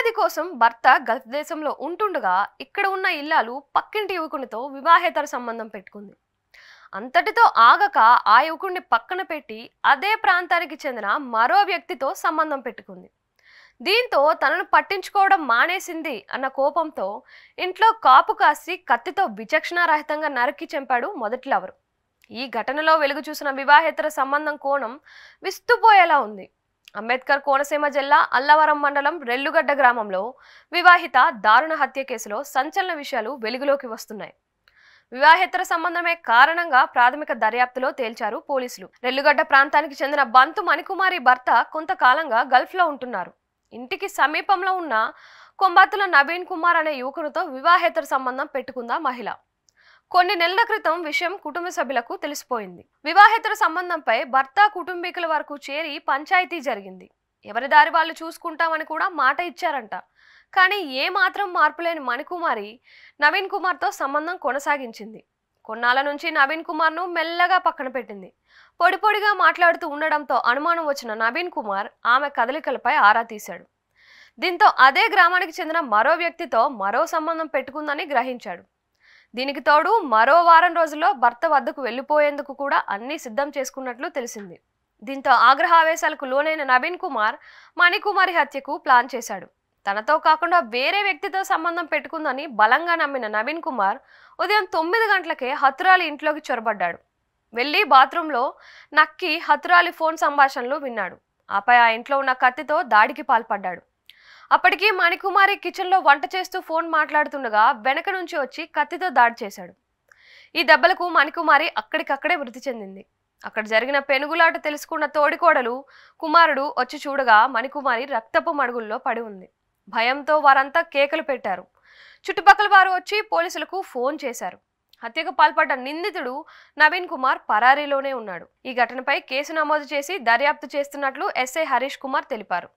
ఉపాధి కోసం భర్త గల్ఫ్ దేశంలో ఉంటుండగా ఇక్కడ ఉన్న ఇల్లాలు పక్కింటి యువకునితో వివాహేతర సంబంధం పెట్టుకుంది. అంతటితో ఆగక ఆ యువకుడిని పక్కన పెట్టి అదే ప్రాంతానికి చెందిన మరో వ్యక్తితో సంబంధం పెట్టుకుంది. దీంతో తనను పట్టించుకోవడం మానేసింది అన్న కోపంతో ఇంట్లో కాపు కాసి కత్తితో విచక్షణారహితంగా నరికి చంపాడు మొదటి లవరు. ఈ ఘటనలో వెలుగు చూసిన వివాహేతర సంబంధం కోణం విస్తుపోయేలా ఉంది. అంబేద్కర్ కోనసీమ జిల్లా అల్లవరం మండలం రెల్లుగడ్డ గ్రామంలో వివాహిత దారుణ హత్య కేసులో సంచలన విషయాలు వెలుగులోకి వస్తున్నాయి. వివాహేతర సంబంధమే కారణంగా ప్రాథమిక దర్యాప్తులో తేల్చారు పోలీసులు. రెల్లుగడ్డ ప్రాంతానికి చెందిన బంతు మణికుమారి భర్త కొంతకాలంగా గల్ఫ్లో ఉంటున్నారు. ఇంటికి సమీపంలో ఉన్న కొంబాతుల నవీన్ కుమార్ అనే యువకునితో వివాహేతర సంబంధం పెట్టుకుందా మహిళ. కొన్ని నెలల క్రితం విషయం కుటుంబ సభ్యులకు తెలిసిపోయింది. వివాహేతర సంబంధంపై భర్త కుటుంబీకుల వరకు చేరి పంచాయతీ జరిగింది. ఎవరి దారి వాళ్ళు చూసుకుంటామని కూడా మాట ఇచ్చారంట. కానీ ఏ మాత్రం మార్పులేని మణికుమారి నవీన్ కుమార్తో సంబంధం కొనసాగించింది. కొన్నాళ్ళ నుంచి నవీన్ కుమార్ను మెల్లగా పక్కన పెట్టింది. పొడి పొడిగా మాట్లాడుతూ ఉండడంతో అనుమానం వచ్చిన నవీన్ కుమార్ ఆమె కదలికలపై ఆరా తీశాడు. దీంతో అదే గ్రామానికి చెందిన మరో వ్యక్తితో మరో సంబంధం పెట్టుకుందని గ్రహించాడు. దీనికి తోడు మరో వారం రోజుల్లో భర్త వద్దకు వెళ్లిపోయేందుకు కూడా అన్ని సిద్ధం చేసుకున్నట్లు తెలిసింది. దీంతో ఆగ్రహావేశాలకు లోనైన నవీన్ కుమార్ మణికుమారి హత్యకు ప్లాన్ చేశాడు. తనతో కాకుండా వేరే వ్యక్తితో సంబంధం పెట్టుకుందని బలంగా నమ్మిన నవీన్ కుమార్ ఉదయం 9 గంటలకే హతురాలి ఇంట్లోకి చొరబడ్డాడు. వెళ్లి బాత్రూంలో నక్కి హతురాలి ఫోన్ సంభాషణలు విన్నాడు. ఆపై ఆ ఇంట్లో ఉన్న కత్తితో దాడికి పాల్పడ్డాడు. అప్పటికి మణికుమారి కిచెన్లో వంట చేస్తూ ఫోన్ మాట్లాడుతుండగా వెనక నుంచి వచ్చి కత్తితో దాడి చేశాడు. ఈ దెబ్బలకు మణికుమారి అక్కడికక్కడే మృతి చెందింది. అక్కడ జరిగిన పెనుగులాట తెలుసుకున్న తోడికోడలు కుమారుడు వచ్చి చూడగా మణికుమారి రక్తపు మడుగుల్లో పడి ఉంది. భయంతో వారంతా కేకలు పెట్టారు. చుట్టుపక్కల వారు వచ్చి పోలీసులకు ఫోన్ చేశారు. హత్యకు పాల్పడ్డ నిందితుడు నవీన్ కుమార్ పరారీలోనే ఉన్నాడు. ఈ ఘటనపై కేసు నమోదు చేసి దర్యాప్తు చేస్తున్నట్లు ఎస్ఐ హరీష్ కుమార్ తెలిపారు.